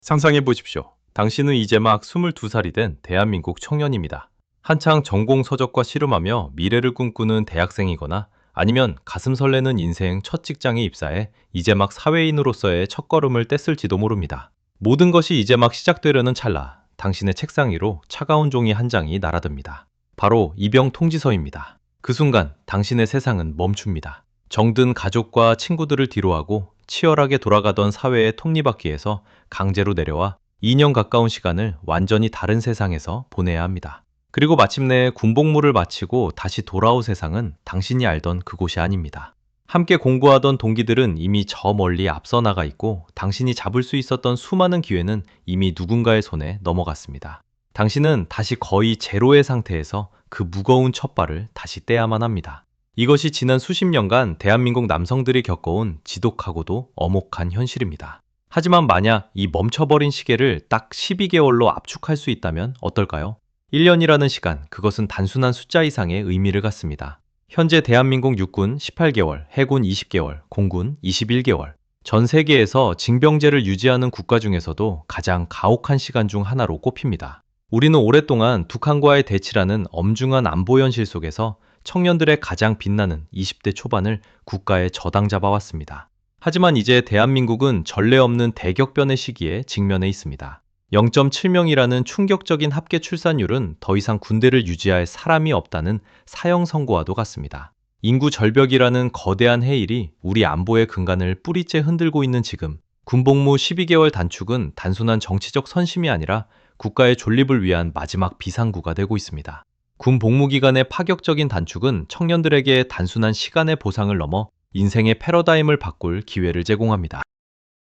상상해 보십시오. 당신은 이제 막 22살이 된 대한민국 청년입니다. 한창 전공 서적과 씨름하며 미래를 꿈꾸는 대학생이거나 아니면 가슴 설레는 인생 첫 직장에 입사해 이제 막 사회인으로서의 첫걸음을 뗐을지도 모릅니다. 모든 것이 이제 막 시작되려는 찰나 당신의 책상 위로 차가운 종이 한 장이 날아듭니다. 바로 입영 통지서입니다. 그 순간 당신의 세상은 멈춥니다. 정든 가족과 친구들을 뒤로하고 치열하게 돌아가던 사회의 톱니바퀴에서 강제로 내려와 2년 가까운 시간을 완전히 다른 세상에서 보내야 합니다. 그리고 마침내 군복무를 마치고 다시 돌아올 세상은 당신이 알던 그곳이 아닙니다. 함께 공부하던 동기들은 이미 저 멀리 앞서 나가 있고 당신이 잡을 수 있었던 수많은 기회는 이미 누군가의 손에 넘어갔습니다. 당신은 다시 거의 제로의 상태에서 그 무거운 첫 발을 다시 떼야만 합니다. 이것이 지난 수십 년간 대한민국 남성들이 겪어온 지독하고도 엄혹한 현실입니다. 하지만 만약 이 멈춰버린 시계를 딱 12개월로 압축할 수 있다면 어떨까요? 1년이라는 시간, 그것은 단순한 숫자 이상의 의미를 갖습니다. 현재 대한민국 육군 18개월, 해군 20개월, 공군 21개월. 전 세계에서 징병제를 유지하는 국가 중에서도 가장 가혹한 시간 중 하나로 꼽힙니다. 우리는 오랫동안 북한과의 대치라는 엄중한 안보 현실 속에서 청년들의 가장 빛나는 20대 초반을 국가에 저당 잡아왔습니다. 하지만 이제 대한민국은 전례 없는 대격변의 시기에 직면해 있습니다. 0.7명이라는 충격적인 합계 출산율은 더 이상 군대를 유지할 사람이 없다는 사형 선고와도 같습니다. 인구 절벽이라는 거대한 해일이 우리 안보의 근간을 뿌리째 흔들고 있는 지금, 군복무 12개월 단축은 단순한 정치적 선심이 아니라 국가의 존립을 위한 마지막 비상구가 되고 있습니다. 군 복무 기간의 파격적인 단축은 청년들에게 단순한 시간의 보상을 넘어 인생의 패러다임을 바꿀 기회를 제공합니다.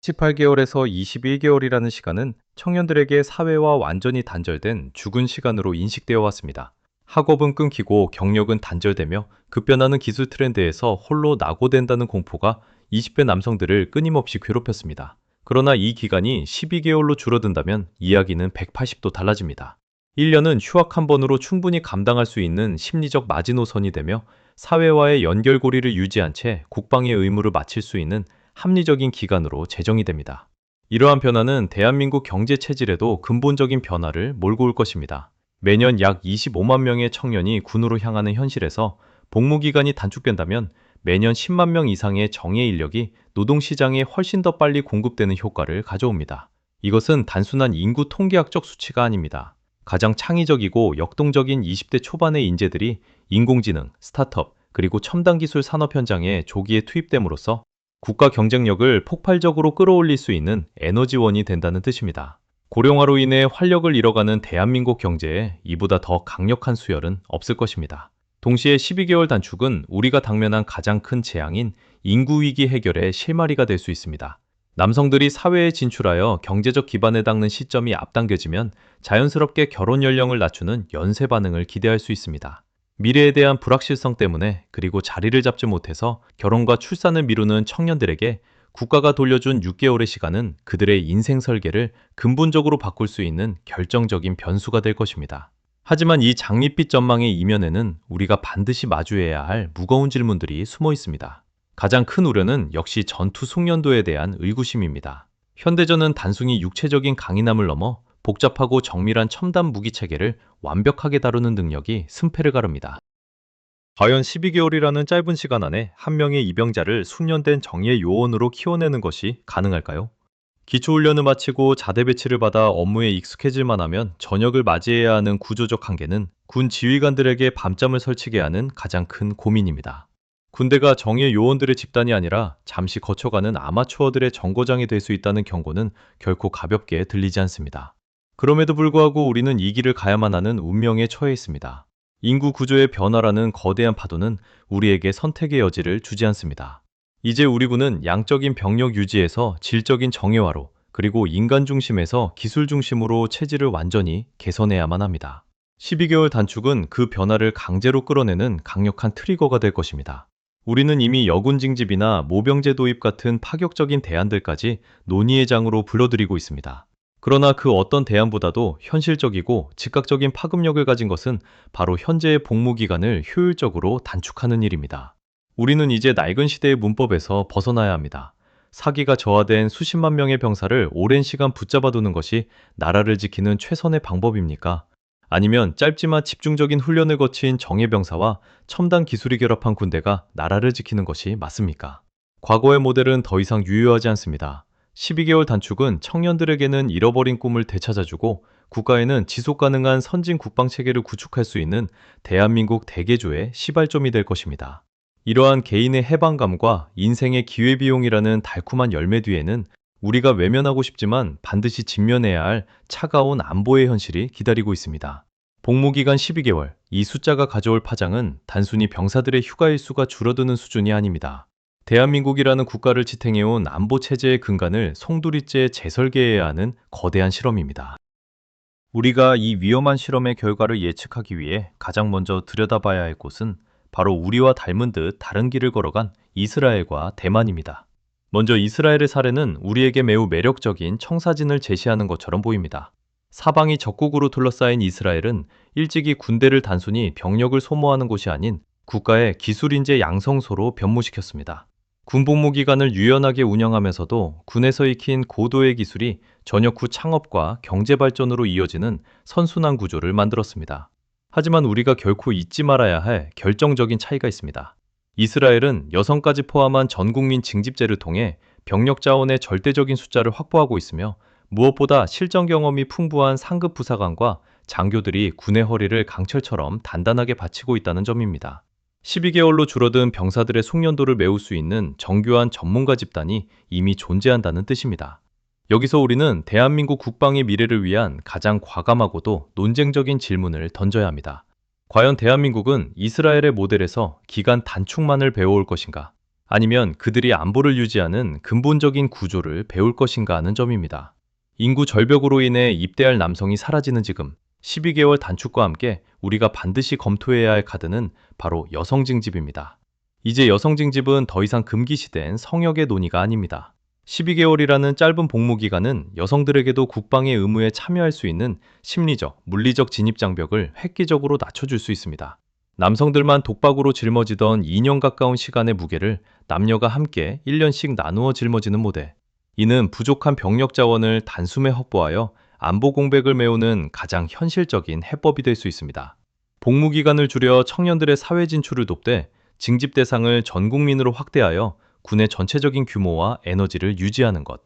18개월에서 21개월이라는 시간은 청년들에게 사회와 완전히 단절된 죽은 시간으로 인식되어 왔습니다. 학업은 끊기고 경력은 단절되며 급변하는 기술 트렌드에서 홀로 낙오된다는 공포가 20대 남성들을 끊임없이 괴롭혔습니다. 그러나 이 기간이 12개월로 줄어든다면 이야기는 180도 달라집니다. 1년은 휴학 한 번으로 충분히 감당할 수 있는 심리적 마지노선이 되며 사회와의 연결고리를 유지한 채 국방의 의무를 마칠 수 있는 합리적인 기간으로 제정이 됩니다. 이러한 변화는 대한민국 경제 체질에도 근본적인 변화를 몰고 올 것입니다. 매년 약 25만 명의 청년이 군으로 향하는 현실에서 복무 기간이 단축된다면 매년 10만 명 이상의 정예 인력이 노동시장에 훨씬 더 빨리 공급되는 효과를 가져옵니다. 이것은 단순한 인구 통계학적 수치가 아닙니다. 가장 창의적이고 역동적인 20대 초반의 인재들이 인공지능, 스타트업, 그리고 첨단 기술 산업 현장에 조기에 투입됨으로써 국가 경쟁력을 폭발적으로 끌어올릴 수 있는 에너지원이 된다는 뜻입니다. 고령화로 인해 활력을 잃어가는 대한민국 경제에 이보다 더 강력한 수혈은 없을 것입니다. 동시에 12개월 단축은 우리가 당면한 가장 큰 재앙인 인구위기 해결의 실마리가 될 수 있습니다. 남성들이 사회에 진출하여 경제적 기반에 닿는 시점이 앞당겨지면 자연스럽게 결혼 연령을 낮추는 연쇄 반응을 기대할 수 있습니다. 미래에 대한 불확실성 때문에 그리고 자리를 잡지 못해서 결혼과 출산을 미루는 청년들에게 국가가 돌려준 6개월의 시간은 그들의 인생 설계를 근본적으로 바꿀 수 있는 결정적인 변수가 될 것입니다. 하지만 이 장밋빛 전망의 이면에는 우리가 반드시 마주해야 할 무거운 질문들이 숨어 있습니다. 가장 큰 우려는 역시 전투 숙련도에 대한 의구심입니다. 현대전은 단순히 육체적인 강인함을 넘어 복잡하고 정밀한 첨단 무기 체계를 완벽하게 다루는 능력이 승패를 가릅니다. 과연 12개월이라는 짧은 시간 안에 한 명의 입영자를 숙련된 정예 요원으로 키워내는 것이 가능할까요? 기초훈련을 마치고 자대 배치를 받아 업무에 익숙해질만 하면 전역을 맞이해야 하는 구조적 한계는 군 지휘관들에게 밤잠을 설치게 하는 가장 큰 고민입니다. 군대가 정예 요원들의 집단이 아니라 잠시 거쳐가는 아마추어들의 정거장이 될 수 있다는 경고는 결코 가볍게 들리지 않습니다. 그럼에도 불구하고 우리는 이 길을 가야만 하는 운명에 처해 있습니다. 인구 구조의 변화라는 거대한 파도는 우리에게 선택의 여지를 주지 않습니다. 이제 우리 군은 양적인 병력 유지에서 질적인 정예화로 그리고 인간 중심에서 기술 중심으로 체질을 완전히 개선해야만 합니다. 12개월 단축은 그 변화를 강제로 끌어내는 강력한 트리거가 될 것입니다. 우리는 이미 여군 징집이나 모병제 도입 같은 파격적인 대안들까지 논의의 장으로 불러들이고 있습니다. 그러나 그 어떤 대안보다도 현실적이고 즉각적인 파급력을 가진 것은 바로 현재의 복무 기간을 효율적으로 단축하는 일입니다. 우리는 이제 낡은 시대의 문법에서 벗어나야 합니다. 사기가 저하된 수십만 명의 병사를 오랜 시간 붙잡아두는 것이 나라를 지키는 최선의 방법입니까? 아니면 짧지만 집중적인 훈련을 거친 정예병사와 첨단 기술이 결합한 군대가 나라를 지키는 것이 맞습니까? 과거의 모델은 더 이상 유효하지 않습니다. 12개월 단축은 청년들에게는 잃어버린 꿈을 되찾아주고 국가에는 지속 가능한 선진 국방 체계를 구축할 수 있는 대한민국 대개조의 시발점이 될 것입니다. 이러한 개인의 해방감과 인생의 기회비용이라는 달콤한 열매 뒤에는 우리가 외면하고 싶지만 반드시 직면해야 할 차가운 안보의 현실이 기다리고 있습니다. 복무기간 12개월, 이 숫자가 가져올 파장은 단순히 병사들의 휴가 일수가 줄어드는 수준이 아닙니다. 대한민국이라는 국가를 지탱해온 안보 체제의 근간을 송두리째 재설계해야 하는 거대한 실험입니다. 우리가 이 위험한 실험의 결과를 예측하기 위해 가장 먼저 들여다봐야 할 곳은 바로 우리와 닮은 듯 다른 길을 걸어간 이스라엘과 대만입니다. 먼저 이스라엘의 사례는 우리에게 매우 매력적인 청사진을 제시하는 것처럼 보입니다. 사방이 적국으로 둘러싸인 이스라엘은 일찍이 군대를 단순히 병력을 소모하는 곳이 아닌 국가의 기술인재 양성소로 변모시켰습니다. 군복무 기간을 유연하게 운영하면서도 군에서 익힌 고도의 기술이 전역 후 창업과 경제 발전으로 이어지는 선순환 구조를 만들었습니다. 하지만 우리가 결코 잊지 말아야 할 결정적인 차이가 있습니다. 이스라엘은 여성까지 포함한 전 국민 징집제를 통해 병력 자원의 절대적인 숫자를 확보하고 있으며 무엇보다 실전 경험이 풍부한 상급 부사관과 장교들이 군의 허리를 강철처럼 단단하게 받치고 있다는 점입니다. 12개월로 줄어든 병사들의 숙련도를 메울 수 있는 정교한 전문가 집단이 이미 존재한다는 뜻입니다. 여기서 우리는 대한민국 국방의 미래를 위한 가장 과감하고도 논쟁적인 질문을 던져야 합니다. 과연 대한민국은 이스라엘의 모델에서 기간 단축만을 배워올 것인가? 아니면 그들이 안보를 유지하는 근본적인 구조를 배울 것인가 하는 점입니다. 인구 절벽으로 인해 입대할 남성이 사라지는 지금, 12개월 단축과 함께 우리가 반드시 검토해야 할 카드는 바로 여성 징집입니다. 이제 여성 징집은 더 이상 금기시된 성역의 논의가 아닙니다. 12개월이라는 짧은 복무 기간은 여성들에게도 국방의 의무에 참여할 수 있는 심리적, 물리적 진입 장벽을 획기적으로 낮춰줄 수 있습니다. 남성들만 독박으로 짊어지던 2년 가까운 시간의 무게를 남녀가 함께 1년씩 나누어 짊어지는 모델. 이는 부족한 병력 자원을 단숨에 확보하여 안보 공백을 메우는 가장 현실적인 해법이 될 수 있습니다. 복무 기간을 줄여 청년들의 사회 진출을 돕되 징집 대상을 전 국민으로 확대하여 군의 전체적인 규모와 에너지를 유지하는 것.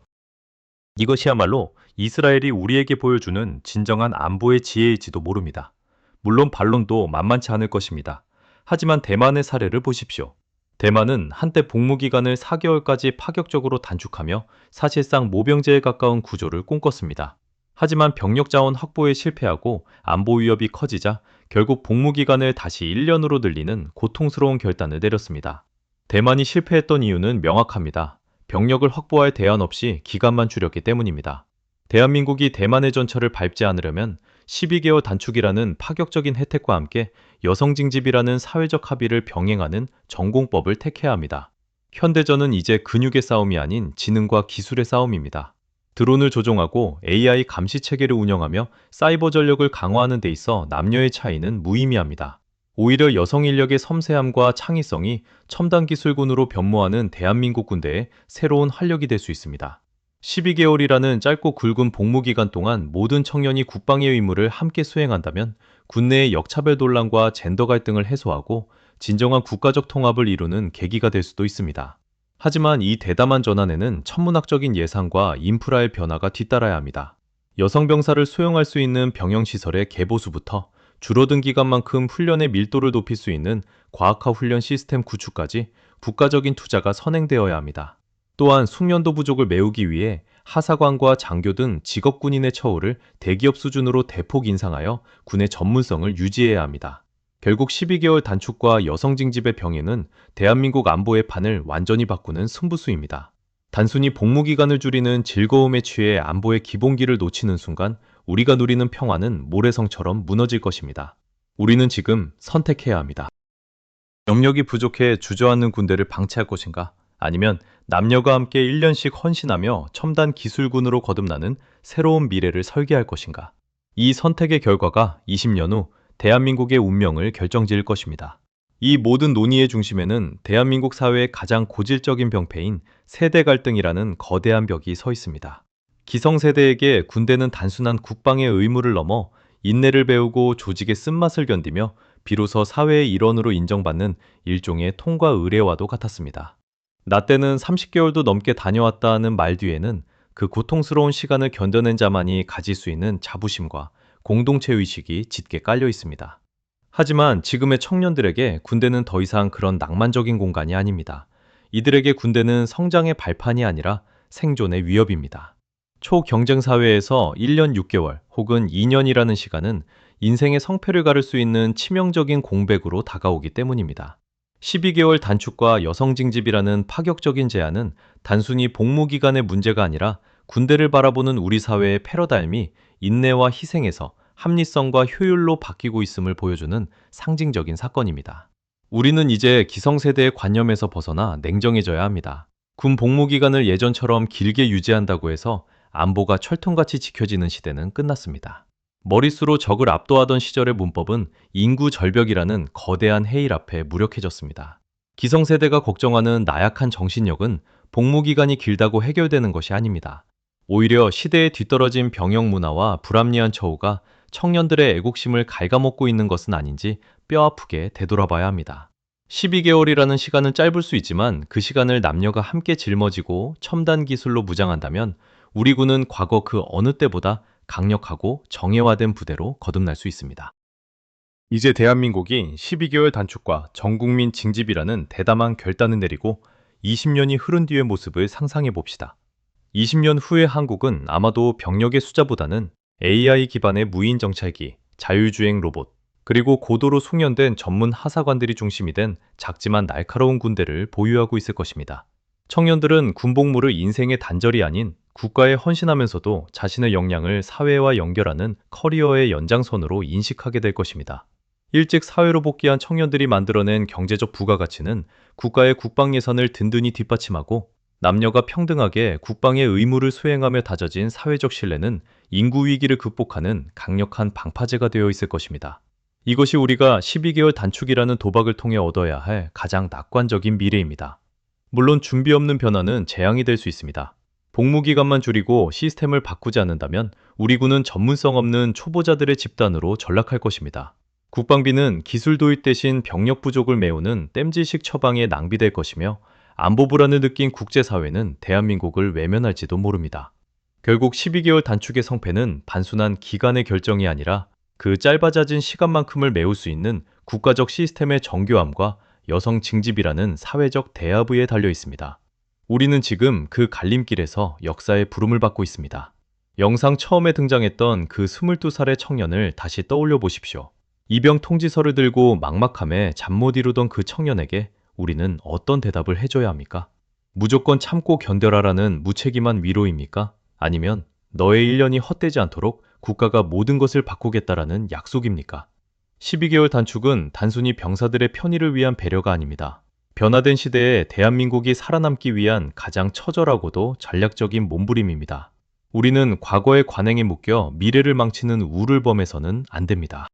이것이야말로 이스라엘이 우리에게 보여주는 진정한 안보의 지혜일지도 모릅니다. 물론 반론도 만만치 않을 것입니다. 하지만 대만의 사례를 보십시오. 대만은 한때 복무 기간을 4개월까지 파격적으로 단축하며 사실상 모병제에 가까운 구조를 꿈꿨습니다. 하지만 병력 자원 확보에 실패하고 안보 위협이 커지자 결국 복무 기간을 다시 1년으로 늘리는 고통스러운 결단을 내렸습니다. 대만이 실패했던 이유는 명확합니다. 병력을 확보할 대안 없이 기간만 줄였기 때문입니다. 대한민국이 대만의 전철을 밟지 않으려면 12개월 단축이라는 파격적인 혜택과 함께 여성 징집이라는 사회적 합의를 병행하는 전공법을 택해야 합니다. 현대전은 이제 근육의 싸움이 아닌 지능과 기술의 싸움입니다. 드론을 조종하고 AI 감시 체계를 운영하며 사이버 전력을 강화하는 데 있어 남녀의 차이는 무의미합니다. 오히려 여성 인력의 섬세함과 창의성이 첨단 기술군으로 변모하는 대한민국 군대의 새로운 활력이 될 수 있습니다. 12개월이라는 짧고 굵은 복무 기간 동안 모든 청년이 국방의 의무를 함께 수행한다면 군내의 역차별 논란과 젠더 갈등을 해소하고 진정한 국가적 통합을 이루는 계기가 될 수도 있습니다. 하지만 이 대담한 전환에는 천문학적인 예산과 인프라의 변화가 뒤따라야 합니다. 여성 병사를 수용할 수 있는 병영시설의 개보수부터 줄어든 기간만큼 훈련의 밀도를 높일 수 있는 과학화 훈련 시스템 구축까지 국가적인 투자가 선행되어야 합니다. 또한 숙련도 부족을 메우기 위해 하사관과 장교 등 직업군인의 처우를 대기업 수준으로 대폭 인상하여 군의 전문성을 유지해야 합니다. 결국 12개월 단축과 여성 징집의 병행은 대한민국 안보의 판을 완전히 바꾸는 승부수입니다. 단순히 복무 기간을 줄이는 즐거움에 취해 안보의 기본기를 놓치는 순간 우리가 누리는 평화는 모래성처럼 무너질 것입니다. 우리는 지금 선택해야 합니다. 병력이 부족해 주저앉는 군대를 방치할 것인가? 아니면 남녀가 함께 1년씩 헌신하며 첨단 기술군으로 거듭나는 새로운 미래를 설계할 것인가? 이 선택의 결과가 20년 후 대한민국의 운명을 결정지을 것입니다. 이 모든 논의의 중심에는 대한민국 사회의 가장 고질적인 병폐인 세대 갈등이라는 거대한 벽이 서 있습니다. 기성세대에게 군대는 단순한 국방의 의무를 넘어 인내를 배우고 조직의 쓴맛을 견디며 비로소 사회의 일원으로 인정받는 일종의 통과 의례와도 같았습니다. 나 때는 30개월도 넘게 다녀왔다는 말 뒤에는 그 고통스러운 시간을 견뎌낸 자만이 가질 수 있는 자부심과 공동체 의식이 짙게 깔려 있습니다. 하지만 지금의 청년들에게 군대는 더 이상 그런 낭만적인 공간이 아닙니다. 이들에게 군대는 성장의 발판이 아니라 생존의 위협입니다. 초경쟁 사회에서 1년 6개월 혹은 2년이라는 시간은 인생의 성패를 가를 수 있는 치명적인 공백으로 다가오기 때문입니다. 12개월 단축과 여성 징집이라는 파격적인 제안은 단순히 복무 기간의 문제가 아니라 군대를 바라보는 우리 사회의 패러다임이 인내와 희생에서 합리성과 효율로 바뀌고 있음을 보여주는 상징적인 사건입니다. 우리는 이제 기성세대의 관념에서 벗어나 냉정해져야 합니다. 군 복무 기간을 예전처럼 길게 유지한다고 해서 안보가 철통같이 지켜지는 시대는 끝났습니다. 머릿수로 적을 압도하던 시절의 문법은 인구 절벽이라는 거대한 해일 앞에 무력해졌습니다. 기성세대가 걱정하는 나약한 정신력은 복무 기간이 길다고 해결되는 것이 아닙니다. 오히려 시대에 뒤떨어진 병역 문화와 불합리한 처우가 청년들의 애국심을 갉아먹고 있는 것은 아닌지 뼈아프게 되돌아봐야 합니다. 12개월이라는 시간은 짧을 수 있지만 그 시간을 남녀가 함께 짊어지고 첨단 기술로 무장한다면 우리 군은 과거 그 어느 때보다 강력하고 정예화된 부대로 거듭날 수 있습니다. 이제 대한민국이 12개월 단축과 전국민 징집이라는 대담한 결단을 내리고 20년이 흐른 뒤의 모습을 상상해 봅시다. 20년 후의 한국은 아마도 병력의 숫자보다는 AI 기반의 무인 정찰기, 자율주행 로봇, 그리고 고도로 숙련된 전문 하사관들이 중심이 된 작지만 날카로운 군대를 보유하고 있을 것입니다. 청년들은 군복무를 인생의 단절이 아닌 국가에 헌신하면서도 자신의 역량을 사회와 연결하는 커리어의 연장선으로 인식하게 될 것입니다. 일찍 사회로 복귀한 청년들이 만들어낸 경제적 부가가치는 국가의 국방 예산을 든든히 뒷받침하고 남녀가 평등하게 국방의 의무를 수행하며 다져진 사회적 신뢰는 인구 위기를 극복하는 강력한 방파제가 되어 있을 것입니다. 이것이 우리가 12개월 단축이라는 도박을 통해 얻어야 할 가장 낙관적인 미래입니다. 물론 준비 없는 변화는 재앙이 될 수 있습니다. 복무 기간만 줄이고 시스템을 바꾸지 않는다면 우리 군은 전문성 없는 초보자들의 집단으로 전락할 것입니다. 국방비는 기술 도입 대신 병력 부족을 메우는 땜질식 처방에 낭비될 것이며 안보 불안을 느낀 국제사회는 대한민국을 외면할지도 모릅니다. 결국 12개월 단축의 성패는 단순한 기간의 결정이 아니라 그 짧아져진 시간만큼을 메울 수 있는 국가적 시스템의 정교함과 여성 징집이라는 사회적 대하부에 달려 있습니다. 우리는 지금 그 갈림길에서 역사의 부름을 받고 있습니다. 영상 처음에 등장했던 그 22살의 청년을 다시 떠올려 보십시오. 이병 통지서를 들고 막막함에 잠 못 이루던 그 청년에게 우리는 어떤 대답을 해줘야 합니까? 무조건 참고 견뎌라라는 무책임한 위로입니까? 아니면 너의 1년이 헛되지 않도록 국가가 모든 것을 바꾸겠다라는 약속입니까? 12개월 단축은 단순히 병사들의 편의를 위한 배려가 아닙니다. 변화된 시대에 대한민국이 살아남기 위한 가장 처절하고도 전략적인 몸부림입니다. 우리는 과거의 관행에 묶여 미래를 망치는 우를 범해서는 안 됩니다.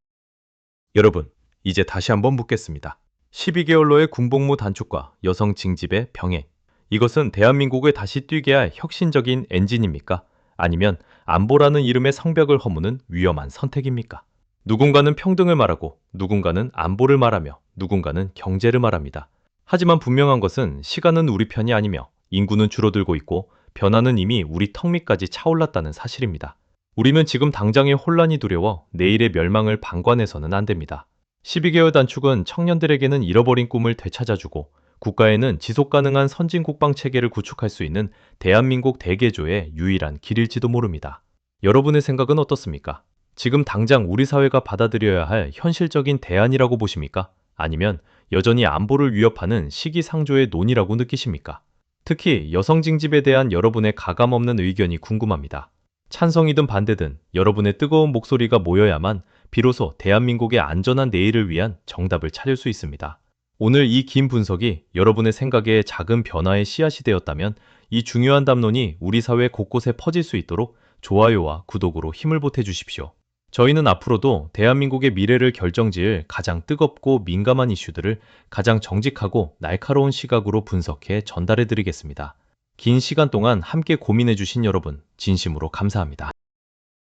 여러분, 이제 다시 한번 묻겠습니다. 12개월로의 군복무 단축과 여성 징집의 병행. 이것은 대한민국을 다시 뛰게 할 혁신적인 엔진입니까? 아니면 안보라는 이름의 성벽을 허무는 위험한 선택입니까? 누군가는 평등을 말하고 누군가는 안보를 말하며 누군가는 경제를 말합니다. 하지만 분명한 것은 시간은 우리 편이 아니며 인구는 줄어들고 있고 변화는 이미 우리 턱 밑까지 차올랐다는 사실입니다. 우리는 지금 당장의 혼란이 두려워 내일의 멸망을 방관해서는 안 됩니다. 12개월 단축은 청년들에게는 잃어버린 꿈을 되찾아주고 국가에는 지속 가능한 선진 국방 체계를 구축할 수 있는 대한민국 대개조의 유일한 길일지도 모릅니다. 여러분의 생각은 어떻습니까? 지금 당장 우리 사회가 받아들여야 할 현실적인 대안이라고 보십니까? 아니면 여전히 안보를 위협하는 시기상조의 논의라고 느끼십니까? 특히 여성 징집에 대한 여러분의 가감없는 의견이 궁금합니다. 찬성이든 반대든 여러분의 뜨거운 목소리가 모여야만 비로소 대한민국의 안전한 내일을 위한 정답을 찾을 수 있습니다. 오늘 이 긴 분석이 여러분의 생각에 작은 변화의 씨앗이 되었다면 이 중요한 담론이 우리 사회 곳곳에 퍼질 수 있도록 좋아요와 구독으로 힘을 보태주십시오. 저희는 앞으로도 대한민국의 미래를 결정지을 가장 뜨겁고 민감한 이슈들을 가장 정직하고 날카로운 시각으로 분석해 전달해 드리겠습니다. 긴 시간 동안 함께 고민해 주신 여러분, 진심으로 감사합니다.